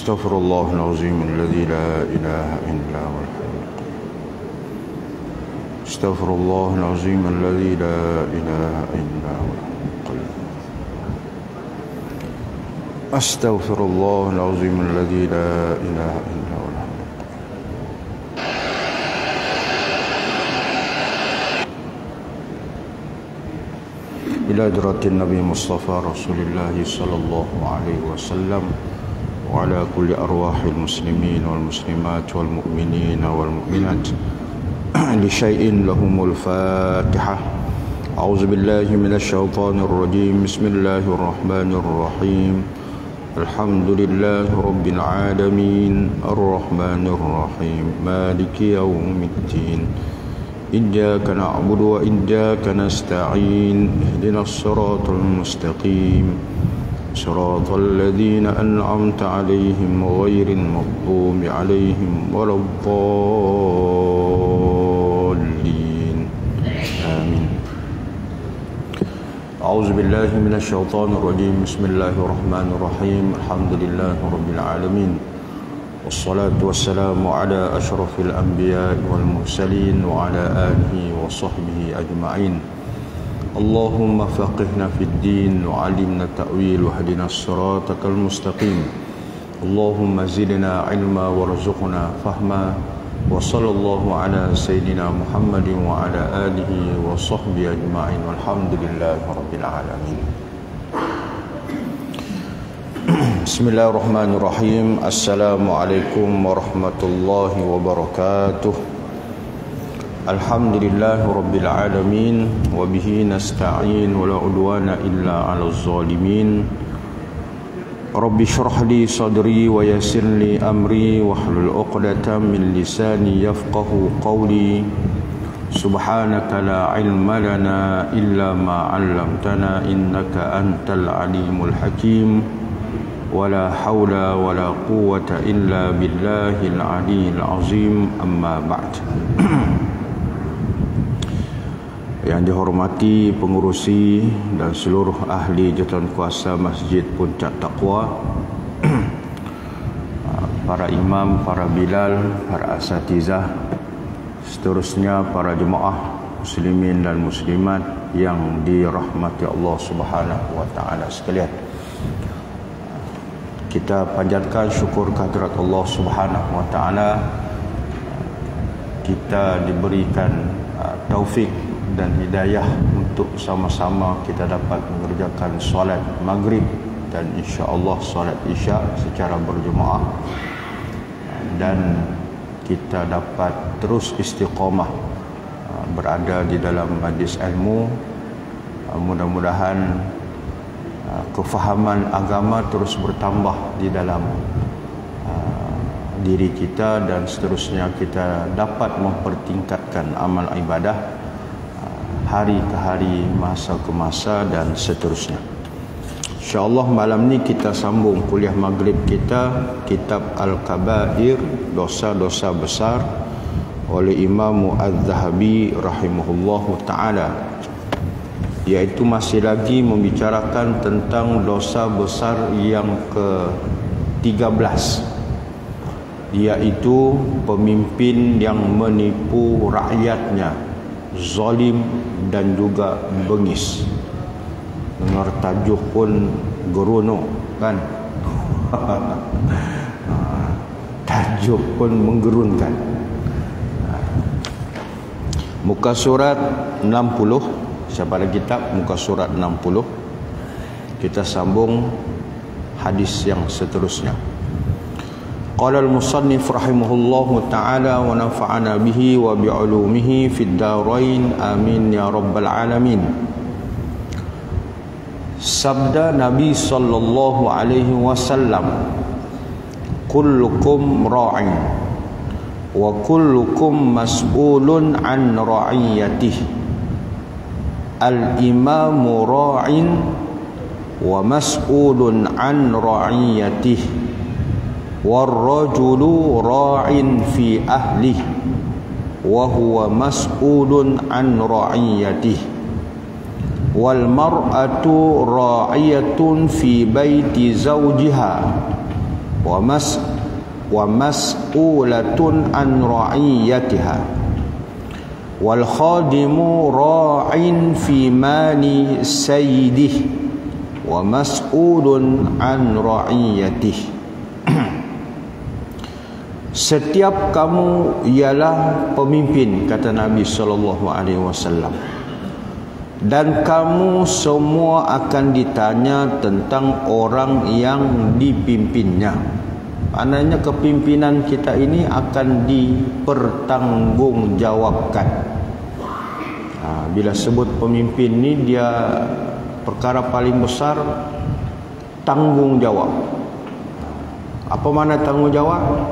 أستغفر الله العظيم الذي لا إله إلا هو أستغفر الله العظيم الذي لا إله إلا هو أستغفر الله العظيم الذي لا إله إلا هو إلى حضرة النبي مصطفى رسول الله صلى الله عليه وسلم وعلى كل أرواح المسلمين والمسلمات والمؤمنين والمؤمنات لشيء لهم الفاتحة. أعوذ بالله من الشيطان الرجيم. بسم الله الرحمن الرحيم. الحمد لله رب العالمين الرحمن الرحيم مالك يوم الدين إياك نعبد وإياك نستعين اهدنا الصراط المستقيم صراط الذين أنعمت عليهم غير المغضوب عليهم ولا الضالين آمين. أعوذ بالله من الشيطان الرجيم. بسم الله الرحمن الرحيم. الحمد لله رب العالمين والصلاة والسلام على أشرف الأنبياء والمرسلين وعلى آله وصحبه أجمعين. اللهم فقهنا في الدين وعلمنا التأويل واهدنا الصراط المستقيم. اللهم زدنا علما وارزقنا فهما. وصلى الله على سيدنا محمد وعلى آله وصحبه أجمعين والحمد لله رب العالمين. Bismillahirrahmanirrahim. Assalamualaikum warahmatullahi wabarakatuh. Alhamdulillahi rabbil alamin wa bihi nasta'in wa la udwana illa 'alal zalimin. Rabbi shrah li sadri wa yassir li amri wahlul 'uqdatam min lisani yafqahu qawli. Subhanaka la ilma lana illa ma 'allamtana innaka antal alimul hakim. ولا حول ولا قوة إلا بالله العلي العظيم أما بعد. Yang dihormati pengurusi dan seluruh ahli jawatan kuasa Masjid Puncak Taqwa, para imam, para bilal, para asatizah, seterusnya para jemaah muslimin dan muslimat yang dirahmati Allah Subhanahu wa taala sekalian. Kita panjatkan syukur kehadirat Allah Subhanahu wa taala. Kita diberikan taufik dan hidayah untuk sama-sama kita dapat mengerjakan solat maghrib dan insya-Allah solat isya secara berjemaah, dan kita dapat terus istiqamah berada di dalam majlis ilmu. Mudah-mudahan kefahaman agama terus bertambah di dalam diri kita, dan seterusnya kita dapat mempertingkatkan amal ibadah hari ke hari, masa ke masa, dan seterusnya. InsyaAllah malam ni kita sambung kuliah maghrib kita, kitab Al-Kabair, dosa-dosa besar, oleh Imam Az-Zahabi rahimahullahu ta'ala, iaitu masih lagi membicarakan tentang dosa besar yang ke-13, iaitu pemimpin yang menipu rakyatnya, zalim dan juga bengis. Dengar tajuk pun geronok kan? Tajuk pun menggerunkan. Muka surat 60. Siapa ada kitab, muka surat 60. Kita sambung hadis yang seterusnya. Qala al-musannif rahimahullahu ta'ala wa nafa'ana bihi wa bi'ulumihi fid darain amin ya rabbal alamin. Sabda Nabi sallallahu alaihi wasallam, kullukum ra'in wa kullukum mas'ulun an ra'iyatihi. Al-imamu ra'in wa mas'ulun an ra'iyatihi warrajulu ra'in fi ahlihi wa huwa mas'ulun an ra'iyatihi wal mar'atu ra'iyatun fi baiti zawjiha wa mas'ulatun an ra'iyatiha wal khadimu ra'in fi mali sayyidih wa mas'ulun an ra'iyatihi. Setiap kamu ialah pemimpin, kata Nabi SAW, dan kamu semua akan ditanya tentang orang yang dipimpinnya. Maknanya kepimpinan kita ini akan dipertanggungjawabkan. Bila sebut pemimpin ni, dia perkara paling besar tanggungjawab. Apa makna tanggungjawab?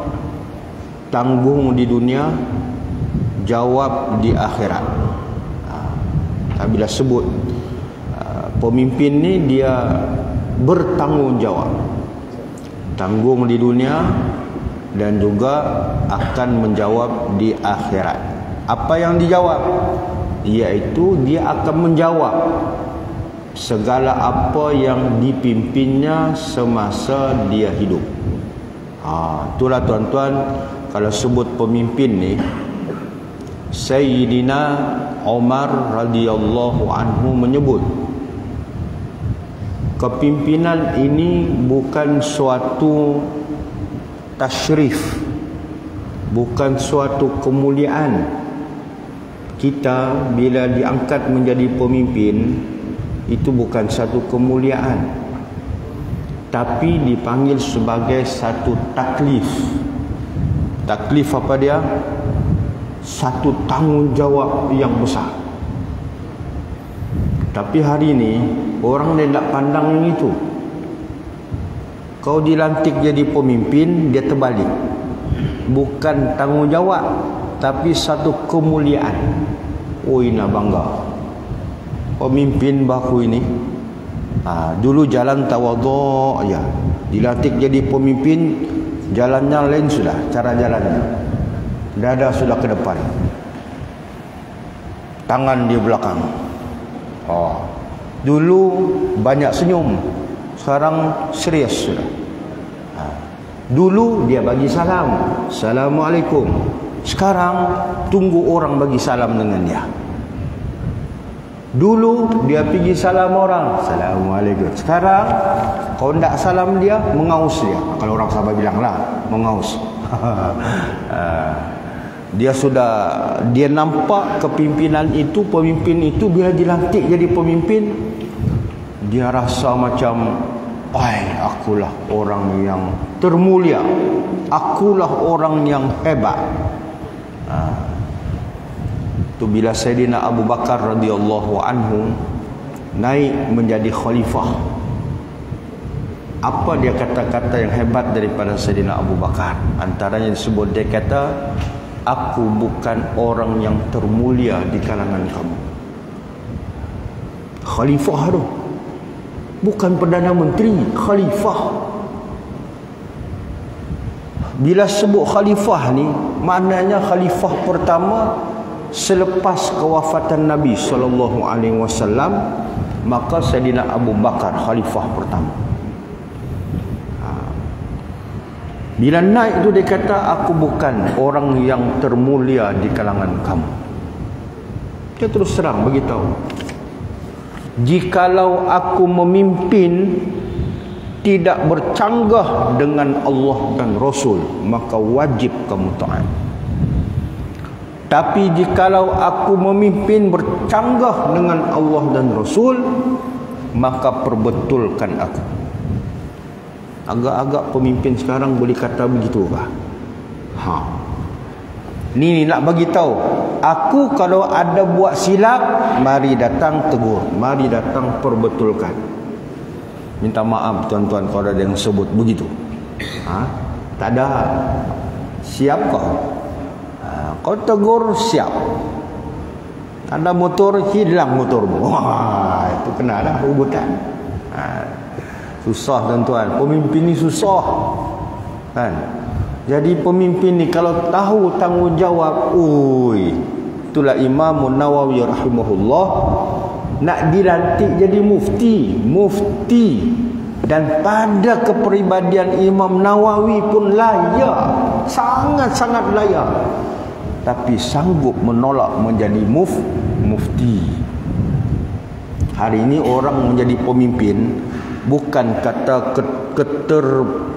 Tanggung di dunia, jawab di akhirat. Bila sebut pemimpin ni, dia bertanggungjawab, tanggung di dunia dan juga akan menjawab di akhirat. Apa yang dijawab? Iaitu dia akan menjawab segala apa yang dipimpinnya semasa dia hidup. Itulah tuan-tuan, kalau sebut pemimpin ni, Sayyidina Umar radhiyallahu anhu menyebut, kepimpinan ini bukan suatu tasyrif, bukan suatu kemuliaan. Kita bila diangkat menjadi pemimpin, itu bukan satu kemuliaan, tapi dipanggil sebagai satu taklif. Taklif apa dia? Satu tanggungjawab yang besar. Tapi hari ini orang dia tak pandang yang itu. Kau dilantik jadi pemimpin, dia terbalik. Bukan tanggungjawab, tapi satu kemuliaan. Nak bangga pemimpin baku ini. Dulu jalan tawadhu' ya. Dilantik jadi pemimpin, jalannya lain sudah, cara jalannya. Dada sudah ke depan, tangan di belakang. Dulu banyak senyum, sekarang serius sudah. Dulu dia bagi salam, Assalamualaikum. Sekarang tunggu orang bagi salam dengan dia. Dulu dia pergi salam orang, Assalamualaikum. Sekarang kalau tidak salam dia, mengaus dia. Kalau orang Sabah bilang lah, mengaus. Dia nampak kepimpinan itu, pemimpin itu bila dilantik jadi pemimpin, dia rasa macam, akulah orang yang termulia, akulah orang yang hebat. Itu bila Sayyidina Abu Bakar radhiyallahu anhu naik menjadi khalifah. Apa dia kata-kata yang hebat daripada Sayyidina Abu Bakar? Antaranya disebut, dia kata, aku bukan orang yang termulia di kalangan kamu. Khalifah tu, bukan Perdana Menteri, khalifah. Bila sebut khalifah ni, maknanya khalifah pertama selepas kewafatan Nabi SAW, maka Sayyidina Abu Bakar khalifah pertama. Bila naik itu dia kata, aku bukan orang yang termulia di kalangan kamu. Dia terus terang beritahu, jikalau aku memimpin tidak bercanggah dengan Allah dan Rasul, maka wajib kamu taat. Tapi jikalau aku memimpin bercanggah dengan Allah dan Rasul, maka perbetulkan aku. Agak-agak pemimpin sekarang boleh kata begitu kah? Ni nak bagi tahu, aku kalau ada buat silap, mari datang tegur, mari datang perbetulkan. Minta maaf tuan-tuan kalau ada yang sebut begitu. Tak ada. Siap kau. Kau tegur, siap. Ada motor, hilang motormu. Itu kena dah rebutan. Susah tuan-tuan, pemimpin ni susah kan. Jadi pemimpin ni kalau tahu tanggungjawab, itulah Imam Nawawi rahimahullah nak dilantik jadi mufti Dan pada kepribadian Imam Nawawi pun layak, sangat-sangat layak, tapi sanggup menolak menjadi mufti. Hari ini orang menjadi pemimpin bukan kata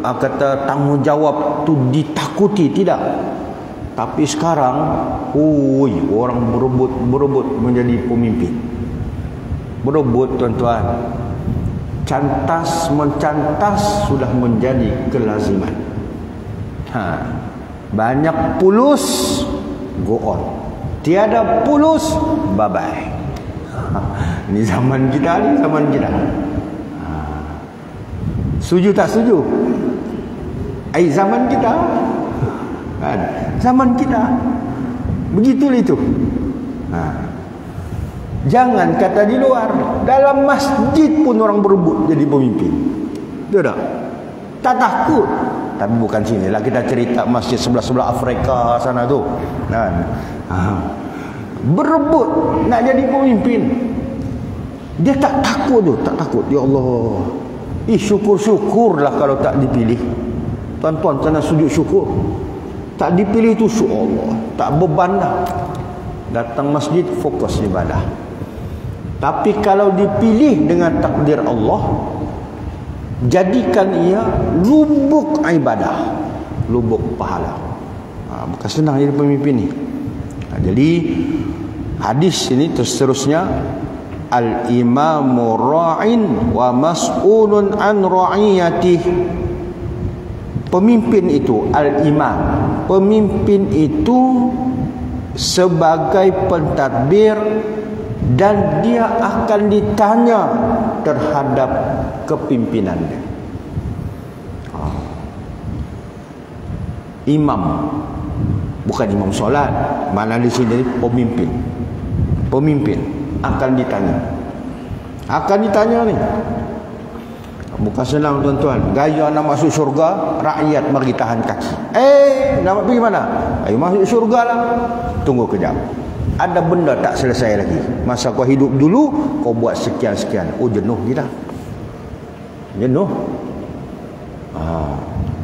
kata tanggungjawab tu ditakuti, tidak. Tapi sekarang orang berebut menjadi pemimpin. Berebut, tuan-tuan. Cantas mencantas sudah menjadi kelaziman. Banyak pulus, go on. Tiada pulus, bye bye. Ini zaman kita, ni zaman kita. Setuju tak setuju? Zaman kita. Zaman kita. Begitulah itu. Jangan kata di luar, dalam masjid pun orang berebut jadi pemimpin. Betul tak? Tak takut. Tapi bukan sini lah, kita cerita masjid sebelah-sebelah Afrika sana tu. Berebut nak jadi pemimpin. Dia tak takut tu, tak takut. Ya Allah. Syukur-syukurlah kalau tak dipilih. Tuan-tuan kena sujud syukur. Tak dipilih tu, Allah, tak beban dah. Datang masjid fokus ibadah. Tapi kalau dipilih dengan takdir Allah, jadikan ia lubuk ibadah, lubuk pahala. Bukan senang jadi pemimpin ni. Jadi hadis ini seterusnya, al-imamu ra'in wa mas'ulun an ra'iyatih. Pemimpin itu al-imam. Pemimpin itu sebagai pentadbir, dan dia akan ditanya terhadap kepimpinannya. Imam, bukan imam solat. Mana di sini pemimpin. Pemimpin akan ditanya. Akan ditanya ni. Bukan senang, tuan-tuan. Gaya nak masuk syurga, rakyat mari tahan kaki. Nak pergi mana? Ayo masuk syurga lah. Tunggu kejap. Ada benda tak selesai lagi. Masa kau hidup dulu, kau buat sekian-sekian. Jenuh kita. Jenuh.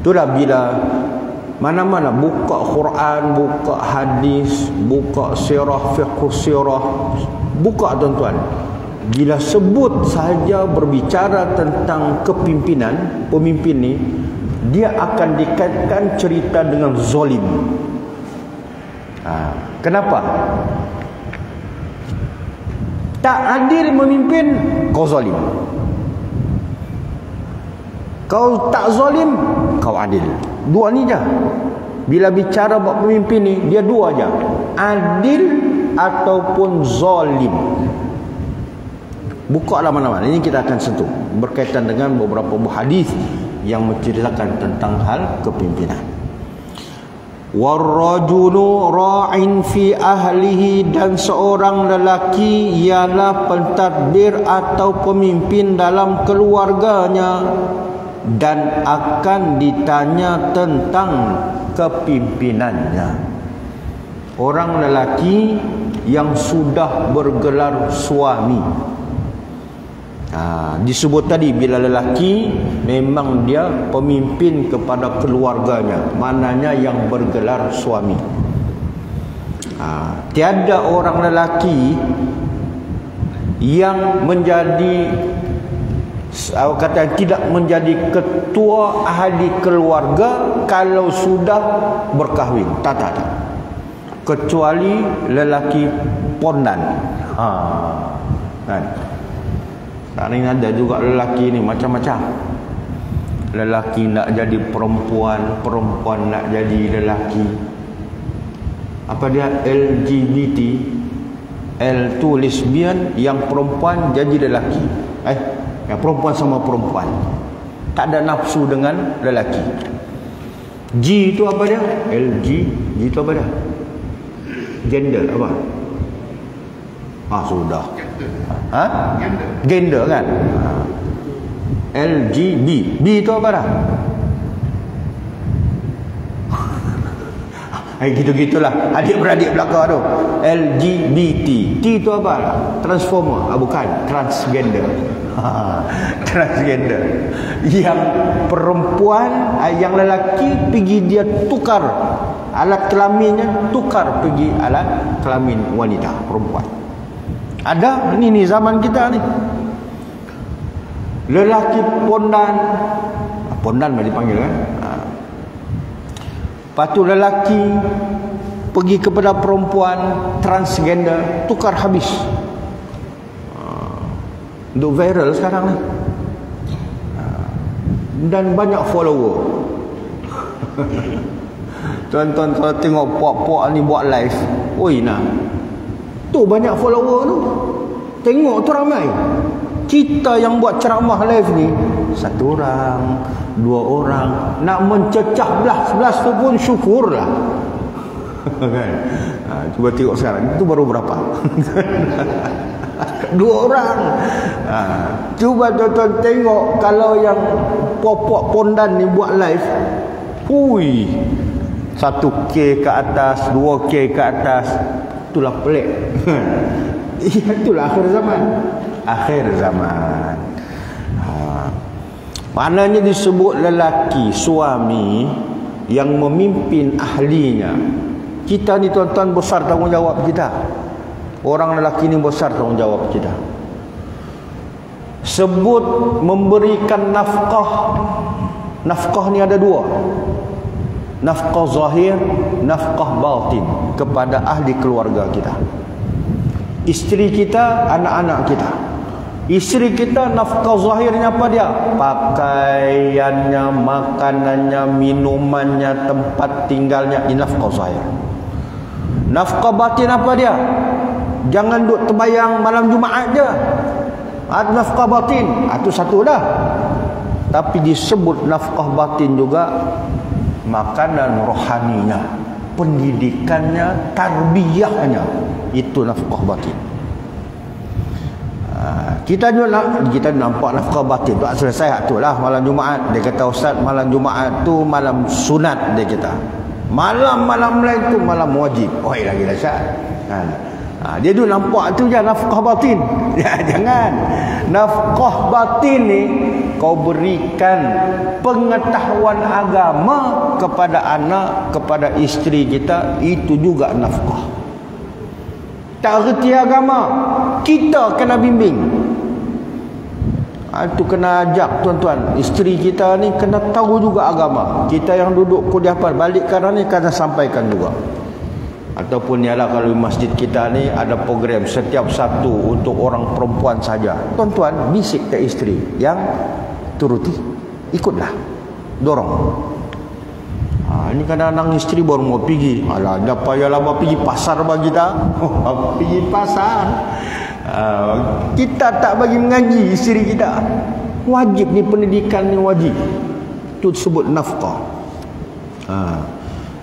Itulah bila mana-mana buka Quran, buka hadis, buka sirah, fiqh sirah, buka, tuan-tuan. Bila sebut saja berbicara tentang kepimpinan, pemimpin ni, dia akan dikaitkan cerita dengan zalim. Kenapa? Tak adil memimpin, kau zalim. Kau tak zalim, kau adil. Dua ni je. Bila bicara buat pemimpin ni, dia dua je. Adil ataupun zalim. Buka lah mana-mana. Ini kita akan sentuh berkaitan dengan beberapa hadis yang menceritakan tentang hal kepimpinan. Warrajulu ra'in fi ahlihi, dan seorang lelaki ialah pentadbir atau pemimpin dalam keluarganya, dan akan ditanya tentang kepimpinannya. Orang lelaki yang sudah bergelar suami. Disebut tadi, bila lelaki memang dia pemimpin kepada keluarganya, maknanya yang bergelar suami. Tiada orang lelaki yang menjadi, kata tidak menjadi ketua ahli keluarga kalau sudah berkahwin. Tak. Kecuali lelaki pondan. Kan? Sekarang ada juga lelaki ni macam-macam. Lelaki nak jadi perempuan, perempuan nak jadi lelaki. Apa dia? LGBT. L tu lesbian, yang perempuan jadi lelaki. Yang perempuan sama perempuan. Tak ada nafsu dengan lelaki. G tu apa dia? LG. G tu apa dia? Gender apa? Sudah. Gender kan? LGB. B itu apa dah? Gitu-gitulah adik-beradik belaka tu. LGBT. T tu apa? Transformer. Bukan, transgender. Transgender. Yang perempuan, yang lelaki pergi dia tukar alat kelaminnya, tukar pergi alat kelamin wanita, perempuan. Ada ni zaman kita ni. Lelaki pondan boleh dipanggil kan. Lepas tu lelaki pergi kepada perempuan transgender, tukar habis. Untuk viral sekarang ni. Dan banyak follower. Tuan-tuan kalau tengok puak-puak ni buat live, oi nah, tu banyak follower tu. Tengok tu ramai. Kita yang buat ceramah live ni 1 orang, 2 orang, nak mencecah belas tu pun syukurlah. Kan? Cuba tengok sekarang, itu baru berapa? 2 orang. Cuba tuan-tuan tengok kalau yang puak-puak pondan ni buat live, hui, 1K ke atas, 2K ke atas. Itulah pelik. Itulah akhir zaman. Akhir zaman. Maknanya disebut lelaki, suami yang memimpin ahlinya. Kita ni tuan-tuan besar tanggungjawab kita. Orang lelaki ni besar tanggungjawab kita. Sebut memberikan nafkah. Nafkah ni ada 2. Nafkah zahir, nafkah batin kepada ahli keluarga kita. Isteri kita, anak-anak kita. Isteri kita nafkah zahirnya apa dia? Pakaiannya, makanannya, minumannya, tempat tinggalnya, ini nafkah zahir. Nafkah batin apa dia? Jangan duk terbayang malam Jumaat je. Nafkah batin, itu satu dah. Tapi disebut nafkah batin juga makanan rohaninya, pendidikannya, tarbiyahnya, itu nafkah batin. Kita nampak nafkah batin tu selesai tu lah malam Jumaat. Dia kata ustaz, malam Jumaat tu malam sunat, dia kata. Malam-malam lain tu malam wajib. Oh lagi dahsyat. Dia tu nampak tu je nafkah batin. Jangan. Nafkah batin ni kau berikan pengetahuan agama kepada anak, kepada isteri kita, itu juga nafkah. Tak reti agama, kita kena bimbing. Itu kena ajak tuan-tuan. Isteri kita ni kena tahu juga agama. Kita yang duduk kuliah balik kanan ni kena sampaikan juga. Ataupun ialah kalau masjid kita ni ada program setiap Sabtu untuk orang perempuan saja. Tuan-tuan bisik ke isteri yang turuti, ikutlah, dorong. Ini kadang-kadang isteri baru mau pergi. Alah, dah payah lama pergi pasar bagi dah. Pergi pasar. Kita tak bagi mengaji isteri kita. Wajib ni, pendidikan ni wajib. Itu disebut nafkah.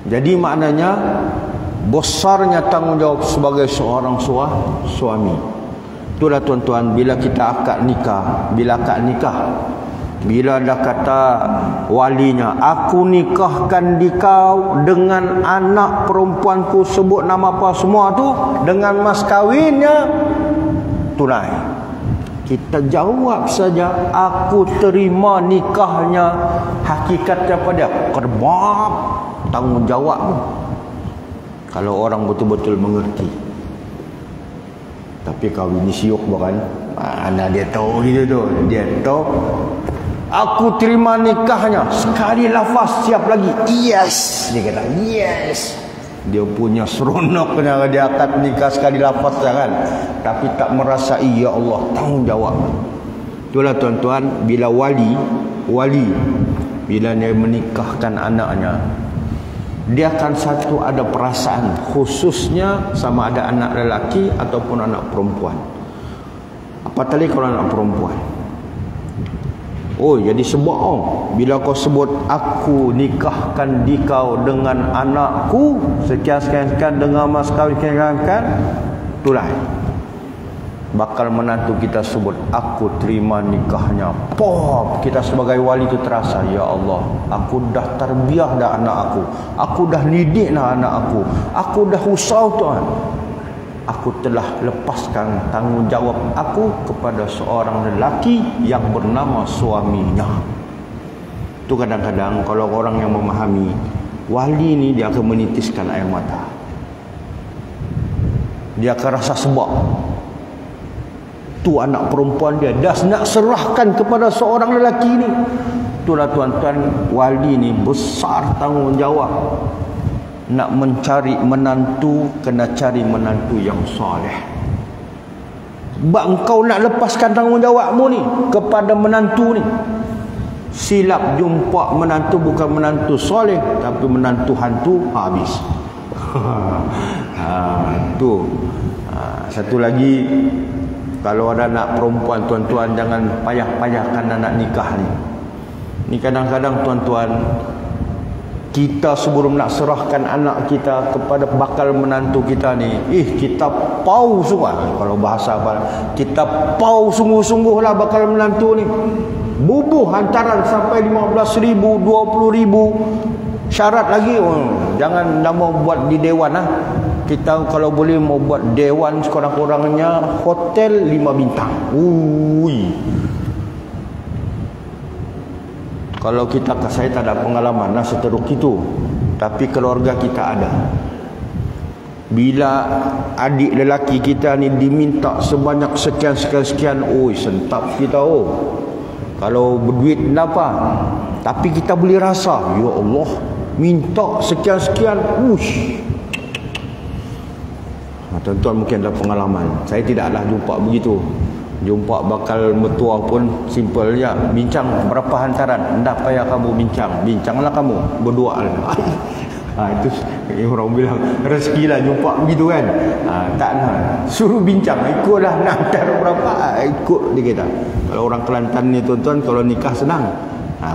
Jadi maknanya besarnya tanggungjawab sebagai seorang suami. Itulah tuan-tuan, bila kita akad nikah, bila dah kata walinya, aku nikahkan dikau dengan anak perempuanku, sebut nama apa semua tu, dengan mas kawinnya tunai. Kita jawab saja, aku terima nikahnya. Hakikatnya apa dia? Kerbab, tanggungjawab. Kalau orang betul-betul mengerti. Tapi kahwin ni siuk bukan? Anak dia tahu gitu tu. Dia tahu, aku terima nikahnya. Sekali lafaz siap lagi. Yes. Dia kata yes. Dia punya seronok kena dia akad nikah sekali lafaz kan. Tapi tak merasa, ya Allah, tanggungjawab. Itulah tuan-tuan, bila wali bila dia menikahkan anaknya, dia akan satu ada perasaan khususnya sama ada anak lelaki ataupun anak perempuan. Apatah lagi kalau anak perempuan. Oh, jadi sebab bila kau sebut aku nikahkan dikau dengan anakku sekian dengan mas kawin sekian, itulah. bakal menantu kita sebut, aku terima nikahnya. Pop, kita sebagai wali itu terasa, ya Allah, aku dah tarbiyah dah anak aku dah didik dah anak aku dah usah Tuhan. Aku telah lepaskan tanggungjawab aku kepada seorang lelaki yang bernama suaminya. Itu kadang-kadang kalau orang yang memahami, wali ni dia akan menitiskan air mata. Dia akan rasa sebab tu anak perempuan dia dah nak serahkan kepada seorang lelaki ni. Itulah tuan-tuan, wali ni besar tanggungjawab. Nak mencari menantu, kena cari menantu yang soleh. Sebab engkau nak lepaskan tanggungjawabmu ni kepada menantu ni, silap jumpa menantu bukan menantu soleh, tapi menantu hantu, habis. Tu. Satu lagi, kalau ada anak perempuan, tuan-tuan, jangan payah-payahkan anak nikah ni. Ni kadang-kadang tuan-tuan, kita sebelum nak serahkan anak kita kepada bakal menantu kita ni, kita pau sungguh. Kalau bahasa apa, kita pau sungguh-sungguh lah bakal menantu ni. Bubuh hantaran sampai 15,000, 20,000 syarat lagi. Jangan mau buat di dewan lah. Kita kalau boleh mau buat dewan sekurang-kurangnya hotel 5 bintang. Kalau kita, saya tak ada pengalaman lah seteruk itu, tapi keluarga kita ada. Bila adik lelaki kita ni diminta sebanyak sekian, sentap kita. Kalau berduit kenapa? Tapi kita boleh rasa, ya Allah, minta sekian, tuan-tuan mungkin ada pengalaman. Saya tidaklah jumpa begitu. Jumpa bakal mertua pun simple je. Bincang berapa hantaran, tak payah kamu bincanglah kamu berdua lah. Itu orang bilang rezeki lah jumpa begitu kan. Tak nak, suruh bincang, ikutlah nak hantar berapa, ikut dia kata. Kalau orang Kelantan ni tuan-tuan, kalau nikah senang.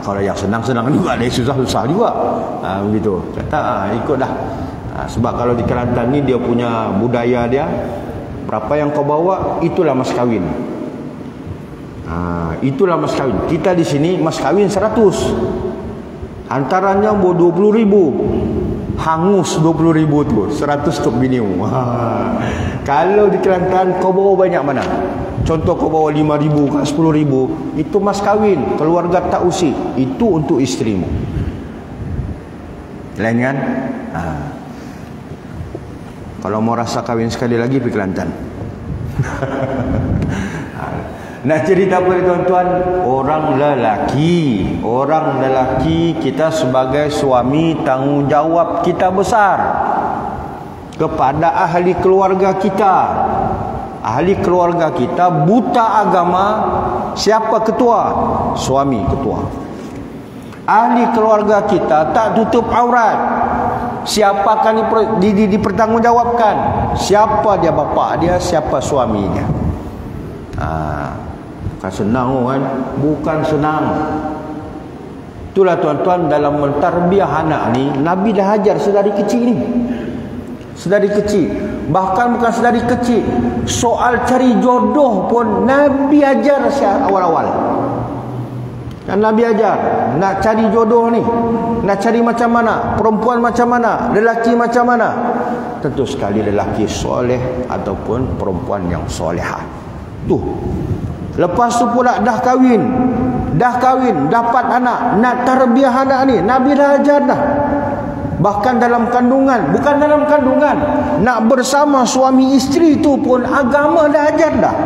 Kalau yang senang-senang juga, ada susah-susah juga. Begitu kata, ikutlah. Sebab kalau di Kelantan ni dia punya budaya dia, berapa yang kau bawa, itulah mas kahwin. Itulah mas kahwin. Kita di sini mas kahwin 100, hantarannya 20,000, hangus 20,000 tu, 100 untuk binimu. Kalau di Kelantan kau bawa banyak mana? Contoh kau bawa 5,000 ke 10,000, itu mas kahwin, keluarga tak usik, itu untuk isterimu. Lain kan? Kalau mau rasa kahwin sekali lagi, pergi Kelantan. Nak cerita apa tuan-tuan? Orang lelaki kita sebagai suami, tanggungjawab kita besar kepada ahli keluarga kita. Ahli keluarga kita buta agama, siapa ketua? Suami ketua. Ahli keluarga kita tak tutup aurat, siapa akan dipertanggungjawabkan? Siapa dia bapa dia, siapa suaminya? Bukan senang kan? Bukan senang. Itulah tuan-tuan, dalam mentarbiyah anak ni, Nabi dah ajar sedari kecil ni. Sedari kecil. Bahkan bukan sedari kecil, soal cari jodoh pun Nabi ajar awal-awal. Kan Nabi ajar, nak cari jodoh ni, nak cari macam mana, perempuan macam mana, lelaki macam mana. Tentu sekali lelaki soleh ataupun perempuan yang solehah. Tuh. Lepas tu pula dah kahwin, dapat anak, nak tarbiyah anak ni, Nabi dah ajar dah. Bahkan dalam kandungan, bukan dalam kandungan, nak bersama suami isteri tu pun agama dah ajar dah.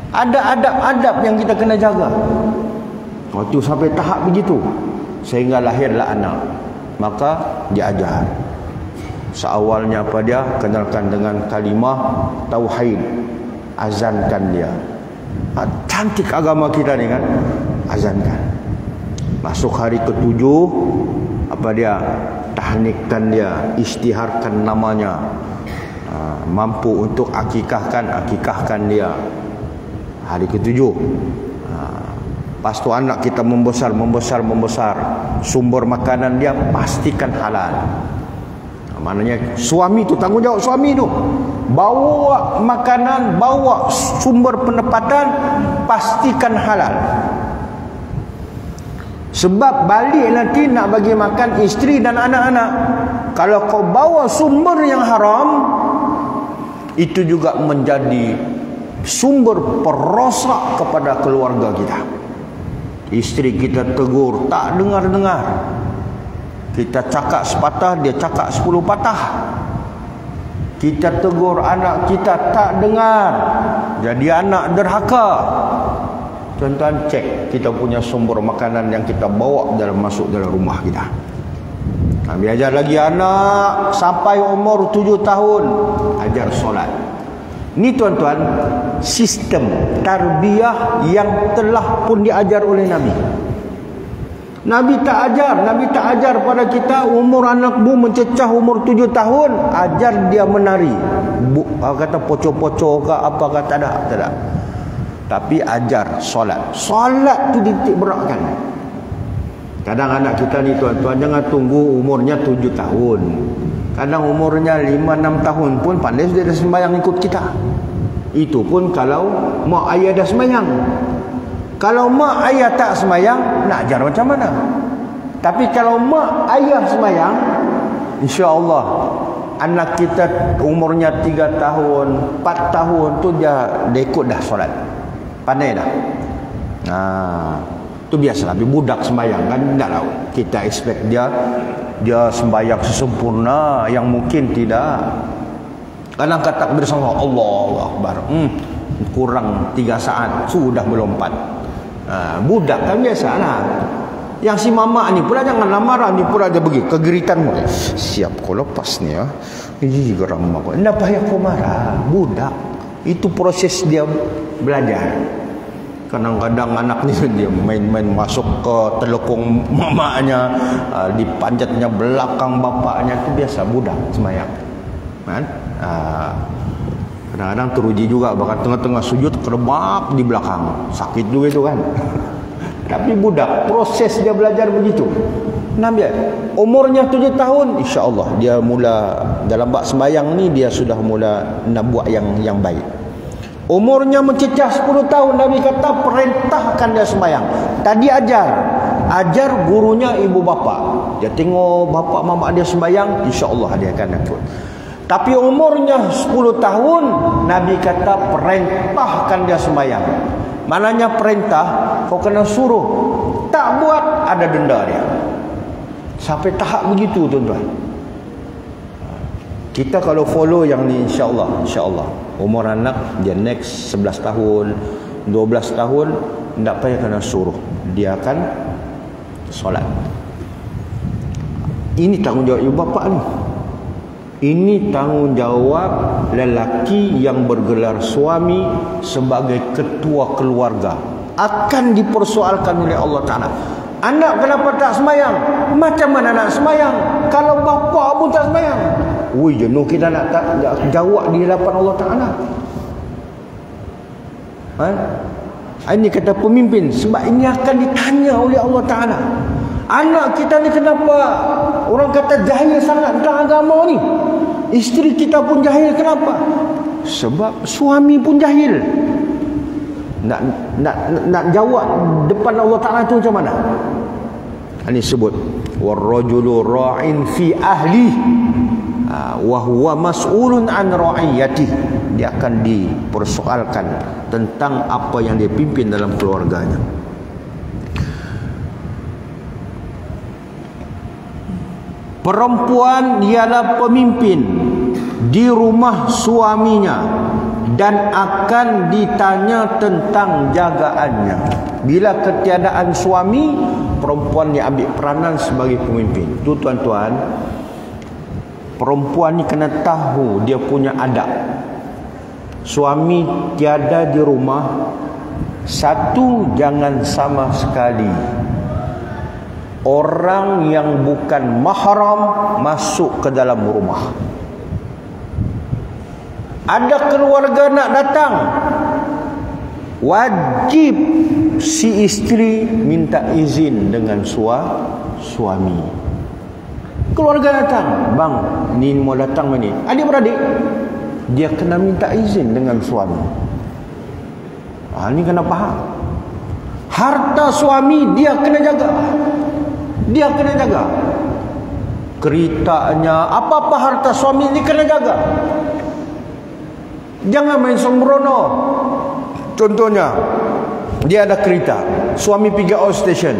Ada adab-adab yang kita kena jaga. Waktu sampai tahap begitu, sehingga lahirlah anak, maka diajar. Seawalnya apa dia? Kenalkan dengan kalimah tauhid, azankan dia. Cantik agama kita ni kan, azankan. Masuk hari ke-7, apa dia? Tahnikkan dia, isytiharkan namanya. Mampu untuk akikahkan dia hari ke-7. Lepas tu anak kita membesar. Sumber makanan dia pastikan halal. Maknanya suami tu, tanggungjawab suami tu. Bawa makanan, bawa sumber pendapatan, pastikan halal. Sebab balik nanti nak bagi makan isteri dan anak-anak. Kalau kau bawa sumber yang haram, itu juga menjadi sumber perosak kepada keluarga kita. Isteri kita tegur, tak dengar-dengar. Kita cakap sepatah, dia cakap 10 patah. Kita tegur anak kita, tak dengar. Jadi anak derhaka. Tuan-tuan, cek kita punya sumber makanan yang kita bawa masuk dalam rumah kita. Kami ajar lagi anak sampai umur 7 tahun, ajar solat. Ini tuan-tuan, sistem tarbiyah yang telah pun diajar oleh Nabi. Nabi tak ajar pada kita umur anakmu mencecah umur 7 tahun, ajar dia menari. Kata poco-poco ke apa kata tak ada. Tapi ajar solat. Solat tu titik beratkan. Kadang anak kita ni tuan-tuan, jangan tunggu umurnya 7 tahun. Kadang umurnya 5-6 tahun pun pandai dia dah sembahyang ikut kita. Itu pun kalau mak ayah dah sembahyang. Kalau mak ayah tak sembahyang, nak ajar macam mana? Tapi kalau mak ayah sembahyang, insya-Allah anak kita umurnya 3 tahun, 4 tahun tu dia ikut dah solat. Pandai dah. Tu biasa. Tapi budak sembahyang kan tak tahu. Kita expect dia sembahyang sesempurna, yang mungkin tidak. Kadang kata bersama Allahu Akbar, kurang 3 saat sudah melompat. Budak kan biasalah. Yang si mama ni pula jangan marah, ni pula dia pergi kegeritan mu. Siap kau lepas ni ya. Ini geram aku. Enggak payah kau marah. Budak itu proses dia belajar. Kadang-kadang anak ni dia main-main masuk ke telekung mamanya, di panjatnya belakang bapaknya. Itu biasa budak sembahyang. Kan? Kadang-kadang teruji juga, bahkan tengah-tengah sujud kerebak di belakang. Sakit juga itu kan. Tapi budak proses dia belajar begitu. Nabi umurnya 7 tahun, insya-Allah dia mula dalam bab sembahyang ni, dia sudah mula nak buat yang baik. Umurnya mencecah 10 tahun, Nabi kata perintahkan dia sembahyang. Tadi ajar gurunya ibu bapa. Dia tengok bapa mama dia sembahyang, insya-Allah dia akan ikut. Tapi umurnya 10 tahun, Nabi kata perintahkan dia sembahyang. Maknanya perintah, kau kena suruh. Tak buat, ada denda dia. Sampai tahap begitu tuan-tuan. Kita kalau follow yang ni, insya-Allah umur anak dia next 11 tahun 12 tahun, tak payah kena suruh, dia akan solat. Ini tanggungjawab ibu bapa ni. Ini tanggungjawab lelaki yang bergelar suami sebagai ketua keluarga. Akan dipersoalkan oleh Allah Ta'ala. Anak kenapa tak semayang? Macam mana nak semayang kalau bapa pun tak semayang? Jenuh kita nak jawab di hadapan Allah Ta'ala. Ini kata pemimpin, sebab ini akan ditanya oleh Allah Ta'ala. Anak kita ni kenapa orang kata jahil sangat tentang agama ni? Isteri kita pun jahil, kenapa? Sebab suami pun jahil. Nak jawab depan Allah Ta'ala tu macam mana? Ini sebut warrajulu ra'in fi ahli wa huwa mas'ulun an ra'iyati. Dia akan dipersoalkan tentang apa yang dia pimpin dalam keluarganya. Perempuan ialah pemimpin di rumah suaminya dan akan ditanya tentang jagaannya. Bila ketiadaan suami, perempuan ni ambil peranan sebagai pemimpin. Tu tuan-tuan, perempuan ni kena tahu dia punya adab. Suami tiada di rumah, satu, jangan sama sekali orang yang bukan mahram masuk ke dalam rumah. Ada keluarga nak datang, wajib si isteri minta izin dengan suami. Keluarga datang, bang, ni mau datang ni. Adik-beradik, dia kena minta izin dengan suami. Ini kena faham. Harta suami dia kena jaga. Dia kena jaga. Keritanya, apa-apa harta suami ni kena jaga. Jangan main sembrono. Contohnya, dia ada kereta, suami pergi outstation,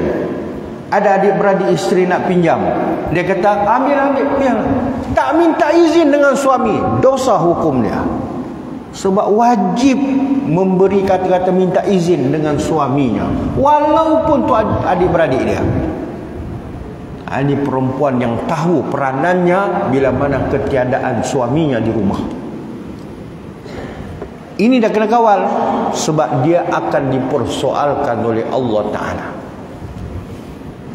ada adik-beradik isteri nak pinjam, dia kata ambil ya. Tak minta izin dengan suami, dosa hukum dia. Sebab wajib memberi kata-kata minta izin dengan suaminya, walaupun tu adik-beradik dia. Ini perempuan yang tahu peranannya bila mana ketiadaan suaminya di rumah. Ini dah kena kawal, sebab dia akan dipersoalkan oleh Allah Ta'ala.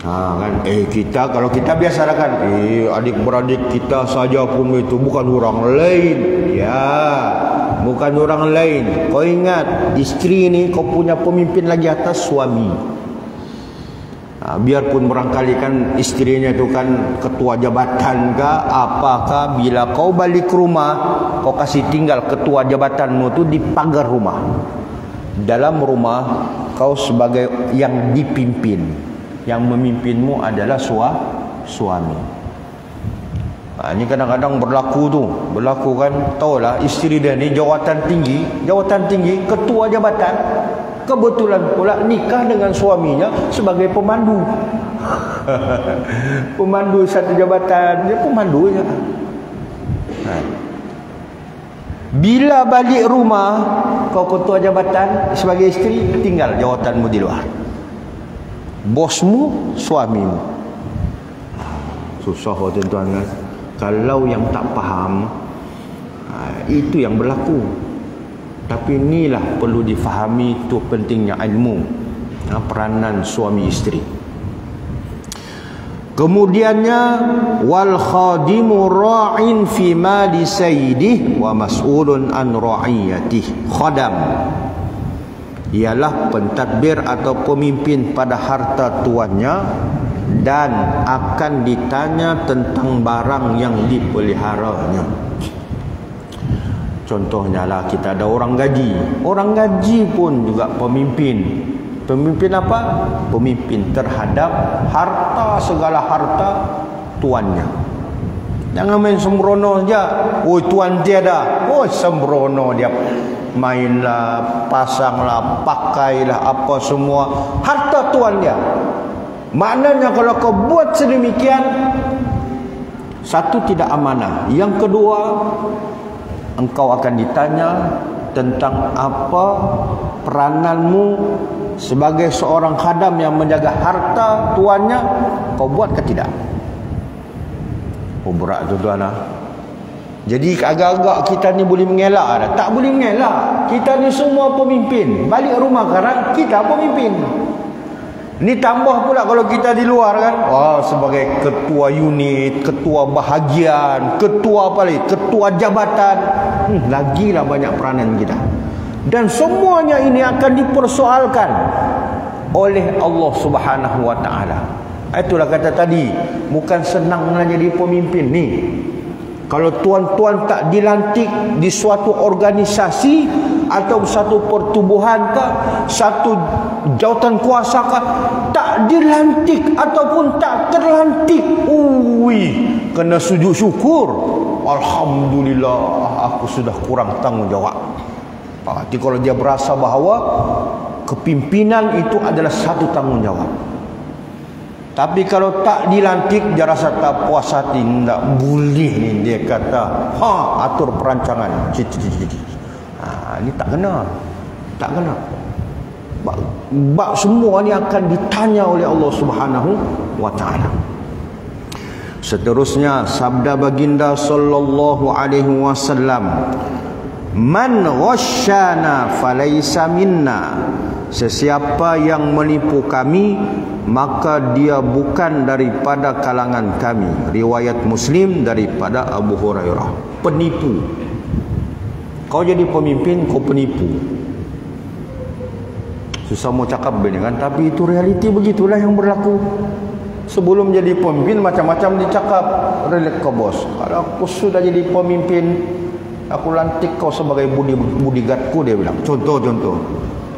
Kan? Kita kalau kita biasa kan, adik-beradik kita saja pun itu, bukan orang lain. Ya, bukan orang lain. Kau ingat, isteri ni kau punya pemimpin lagi atas suami. Biarpun barangkali kan isterinya itu kan ketua jabatan ke apakah, bila kau balik ke rumah, kau kasih tinggal ketua jabatanmu tu di pagar rumah. Dalam rumah kau sebagai yang dipimpin, yang memimpinmu adalah suami. Ini kadang-kadang berlaku kan, tahulah isteri dia ni jawatan tinggi, ketua jabatan. Kebetulan pula nikah dengan suaminya sebagai pemandu. Pemandu satu jabatan, dia pemandu je. Bila balik rumah, kau ketua jabatan sebagai isteri, tinggal jawatanmu di luar. Bosmu, suamimu. Susah tuan-tuan kan. Kalau yang tak faham, itu yang berlaku. Tapi inilah perlu difahami, tu pentingnya ilmu, peranan suami isteri. Kemudiannya, wal khadimu ra'in fi mali sayyidih wa mas'ulun an ra'iyatih. Khadam ialah pentadbir atau pemimpin pada harta tuannya dan akan ditanya tentang barang yang dipeliharanya. Contohnya lah, kita ada orang gaji. Orang gaji pun juga pemimpin. Pemimpin apa? Pemimpin terhadap harta, segala harta tuannya. Jangan main sembrono saja. Tuan tiada. Sembrono dia. Mainlah, pasanglah, pakailah, apa semua. Harta tuan dia. Maknanya kalau kau buat sedemikian, satu, tidak amanah. Yang kedua, engkau akan ditanya tentang apa perananmu sebagai seorang khadam yang menjaga harta tuannya, kau buat ke tidak? Berat tuan-tuan. Jadi agak-agak kita ni boleh mengelak dah. Tak boleh mengelak. Kita ni semua pemimpin. Balik rumah sekarang, kita pemimpin. Ni tambah pula kalau kita di luar kan, sebagai ketua unit, ketua bahagian, ketua apa lagi, ketua jabatan, lagilah banyak peranan kita. Dan semuanya ini akan dipersoalkan oleh Allah Subhanahu wa taala. Itulah kata tadi, bukan senang nak jadi pemimpin ni. Kalau tuan-tuan tak dilantik di suatu organisasi atau satu pertubuhan ke, satu jawatan kuasa ke, tak dilantik ataupun tak terlantik, kena sujud syukur. Alhamdulillah, aku sudah kurang tanggungjawab. Jadi kalau dia berasa bahawa kepimpinan itu adalah satu tanggungjawab. Tapi kalau tak dilantik, dia rasa tak puas hati, tak boleh ni, dia kata atur perancangan. Ini tak kena. Tak kena. Bab semua ni akan ditanya oleh Allah Subhanahu wa taala. Seterusnya sabda baginda sallallahu alaihi wasallam, man ghasyana falaysa minna. Sesiapa yang menipu kami, maka dia bukan daripada kalangan kami. Riwayat Muslim daripada Abu Hurairah. Penipu. Kau jadi pemimpin, kau penipu. Susah mau cakap benar kan, tapi itu realiti, begitulah yang berlaku. Sebelum jadi pemimpin macam-macam dicakap. Relek kau bos, kalau aku sudah jadi pemimpin, aku lantik kau sebagai bodyguardku, dia bilang. Contoh.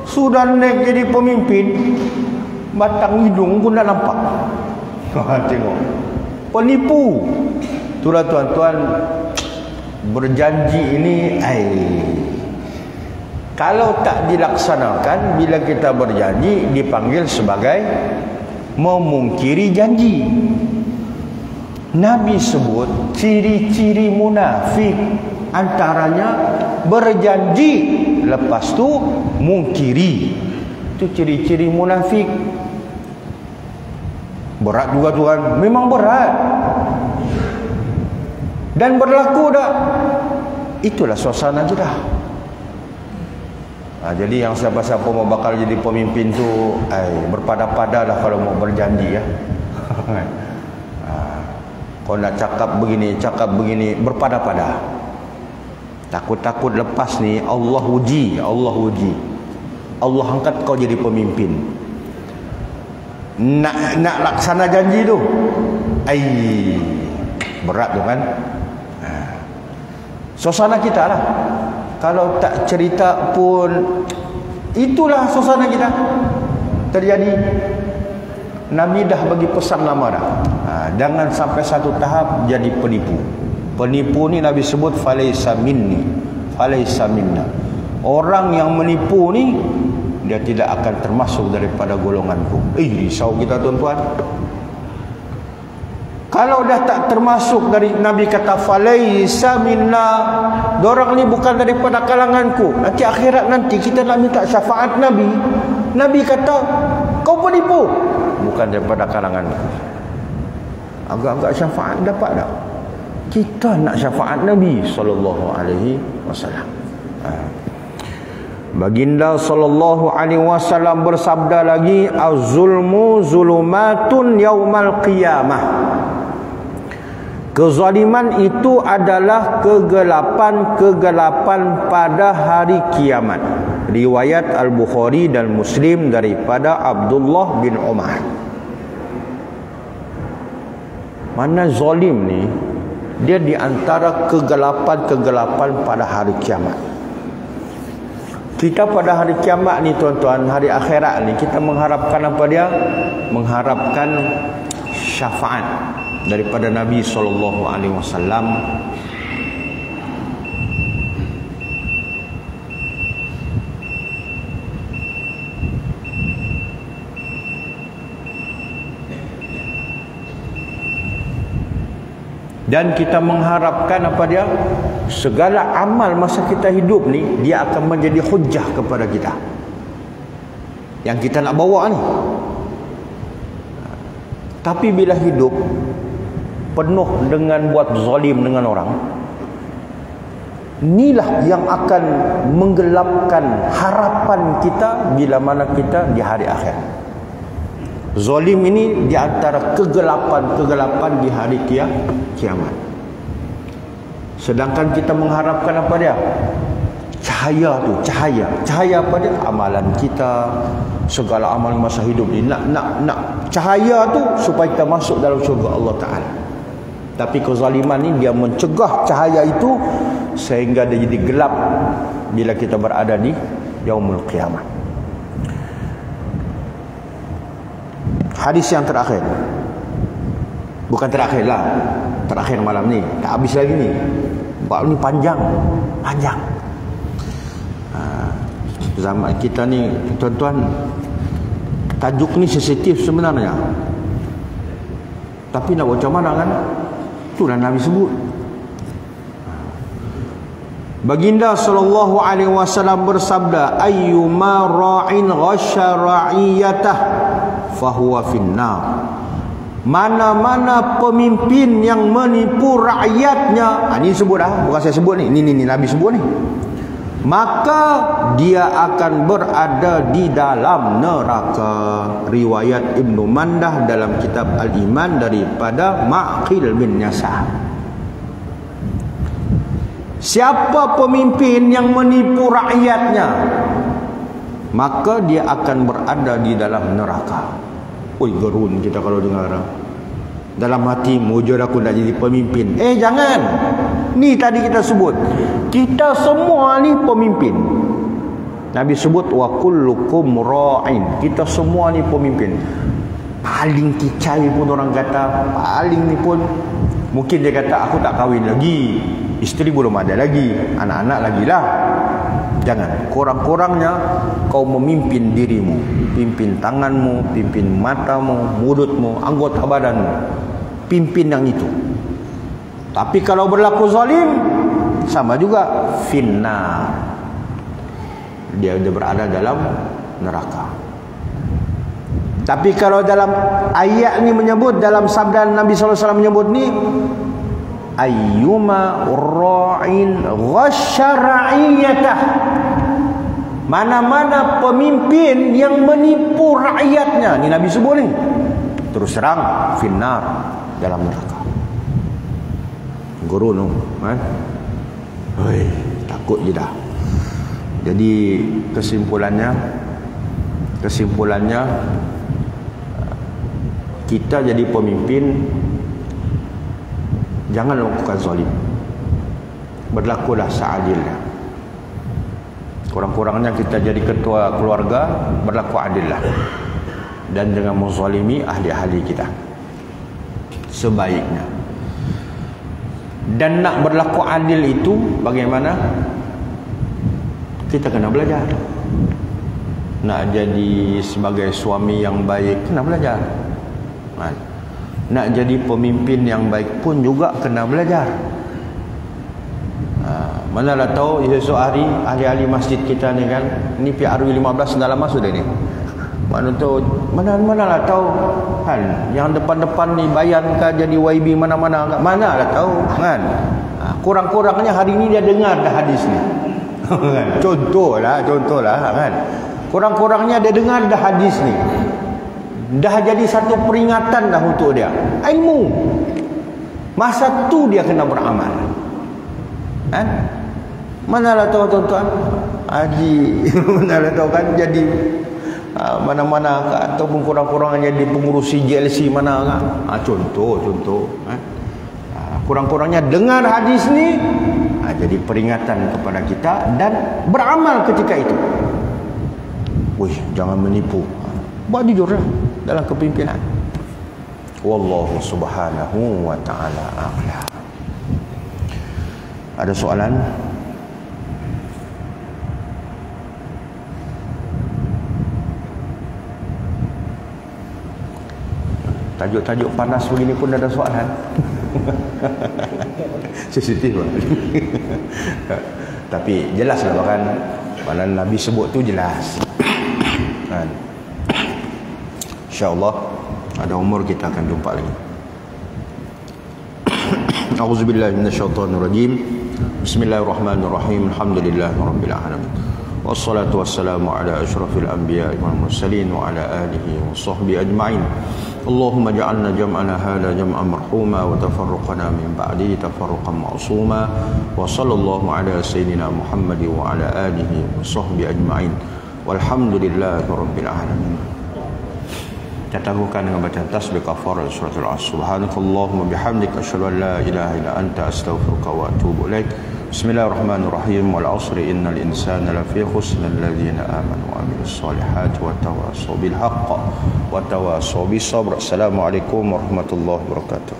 Sudah naik jadi pemimpin, batang hidung pun dah nampak. Tengok. Penipu. Itulah tuan-tuan, berjanji ini, kalau tak dilaksanakan, bila kita berjanji dipanggil sebagai memungkiri janji. Nabi sebut ciri-ciri munafik, antaranya berjanji lepas tu mungkiri. Itu ciri-ciri munafik. Berat juga Tuhan, memang berat. Dan berlaku dah. Itulah suasana kita. Jadi yang siapa-siapa mau bakal jadi pemimpin tu, berpada-pada lah kalau mau berjanji ya. Kau nak cakap begini, berpada-pada. Takut-takut lepas ni Allah uji. Allah angkat kau jadi pemimpin. Nak laksana janji tu, berat tu kan. Suasana kita lah. Kalau tak cerita pun, itulah suasana kita terjadi. Nabi dah bagi pesan lama dah. Jangan sampai satu tahap jadi penipu. Penipu ni Nabi sebut falaisa minni, falaisa minna. Orang yang menipu ni, dia tidak akan termasuk daripada golonganku. Risau kita tuan-tuan. Kalau dah tak termasuk dari, Nabi kata falaisa minna, dorang ni bukan daripada kalanganku. Nanti akhirat nanti kita nak minta syafaat Nabi. Nabi kata kau penipu, bukan daripada kalanganku. Agak-agak syafaat dapat tak? Kita nak syafaat Nabi sallallahu alaihi wasallam. Baginda sallallahu alaihi wasallam bersabda lagi, az-zulmu zulumatun yaumal qiyamah. Kezaliman itu adalah kegelapan-kegelapan pada hari kiamat. Riwayat Al-Bukhari dan Muslim daripada Abdullah bin Umar. Mana zalim ni, dia di antara kegelapan-kegelapan pada hari kiamat. Kita pada hari kiamat ni tuan-tuan, hari akhirat ni, kita mengharapkan apa dia? Mengharapkan syafaat daripada Nabi sallallahu alaihi wasallam. Dan kita mengharapkan apa dia? Segala amal masa kita hidup ni, dia akan menjadi hujah kepada kita, yang kita nak bawa ni. Tapi bila hidup penuh dengan buat zalim dengan orang, inilah yang akan menggelapkan harapan kita bila mana kita di hari akhir. Zalim ini di antara kegelapan-kegelapan di hari kiamat. Sedangkan kita mengharapkan apa dia? Cahaya tu, cahaya apa dia? Amalan kita, segala amal masa hidup ni, nak cahaya tu supaya kita masuk dalam syurga Allah Ta'ala. Tapi kezaliman ni dia mencegah cahaya itu sehingga dia jadi gelap bila kita berada di yaumul qiyamah. Hadis yang terakhir, bukan terakhir lah, terakhir malam ni, tak habis lagi ni. Bab ni panjang. Zaman kita ni tuan-tuan, tajuk ni sensitif sebenarnya, tapi nak buat macam mana kan? Itulah Nabi sebut. Baginda sallallahu alaihi wasallam bersabda, ayyuma ra'in ghasya ra'iyatah fahuwa finnar. Mana-mana pemimpin yang menipu rakyatnya, ini sebut dah, bukan saya sebut ni, ni Nabi sebut ni, maka dia akan berada di dalam neraka. Riwayat Ibnu Mandah dalam kitab Al-Iman daripada Ma'qil bin Yasar. Siapa pemimpin yang menipu rakyatnya, maka dia akan berada di dalam neraka. Oi, gerun kita kalau dengar. dalam hati, mujur aku nak jadi pemimpin. Jangan. Ni tadi kita sebut, kita semua ni pemimpin. Nabi sebut wa kullukum ra'in. Kita semua ni pemimpin. Paling kicai pun orang kata, paling ni pun mungkin dia kata aku tak kahwin lagi, isteri belum ada lagi, anak-anak lagi lah. Jangan. Kurang-kurangnya kau memimpin dirimu, pimpin tanganmu, pimpin matamu, mulutmu, anggota badanmu. Pimpin yang itu. Tapi kalau berlaku zalim, sama juga, finnar. Dia berada dalam neraka. Tapi kalau dalam ayat ni menyebut, dalam sabda Nabi SAW menyebut ni, ayyuma ra'in ghasya ra'iyatah. Mana-mana pemimpin yang menipu rakyatnya, ni Nabi sebut ni, terus terang finnar, dalam neraka. Guru tu kan? Takut je dah. Jadi kesimpulannya kita jadi pemimpin, jangan lakukan zalim. Berlakulah seadilnya. Kurang-kurangnya kita jadi ketua keluarga, berlaku adillah. Dan jangan menzalimi ahli-ahli kita sebaiknya. Dan nak berlaku adil itu bagaimana? Kita kena belajar. Nak jadi sebagai suami yang baik, kena belajar. Nak jadi pemimpin yang baik pun juga kena belajar. Manalah tahu esok hari ahli-ahli masjid kita ni kan, ni PRW 15 dah lama sudah ni. Manalah tahu kan, yang depan-depan ni Bayan ke jadi YB mana-mana, manalah tahu kan. Kurang-kurangnya hari ni dia dengar dah hadis ni. Contohlah kan. Kurang-kurangnya dia dengar dah hadis ni. Dah jadi satu peringatan dah untuk dia. Ilmu. Masa tu dia kena beramal. Kan? Manalah tahu tuan-tuan, haji manalah tahu kan jadi mana-mana ataupun kurang-kurangnya jadi pengurus JLC mana kan. Contoh kurang-kurangnya dengar hadis ni, jadi peringatan kepada kita dan beramal ketika itu. Jangan menipu, buat jujurlah dalam kepimpinan. Wallahu subhanahu wa ta'ala a'lam. Ada soalan? Tajuk-tajuk panas begini pun ada soalan. Sensitif lah. Tapi jelas lah kan, mana Nabi sebut tu jelas kan. InsyaAllah ada umur kita akan jumpa lagi. A'udzubillahi minasyaitonirrajim. Bismillahirrahmanirrahim. Alhamdulillahirabbil alamin. Wassalatu wassalamu ala asyrafil anbiya'i wal mursalin wa ala alihi wa sahbihi ajma'in. Allahumma ja'alna jam'ana hadha jam'an marhuma wa tafarruqana min ba'di tafarruqan ma'suma wa sallallahu ala sayyidina Muhammad wa ala alihi wa sahbihi ajma'in walhamdulillahi rabbil alamin. Kita tangguhkan dengan bacaan tasbih kafarah surah Al-Asr. Subhanakallahumma bihamdika asyhadu an la ilaha illa anta astaghfiruka wa atubu ilaik. Bismillahirrahmanirrahim. Wal 'asri innal insana lafi khusr alladziina aamanu wa 'amilus solihati wa tawassaw bil haqq wa tawassaw bis sabr. Assalamualaikum warahmatullahi wabarakatuh.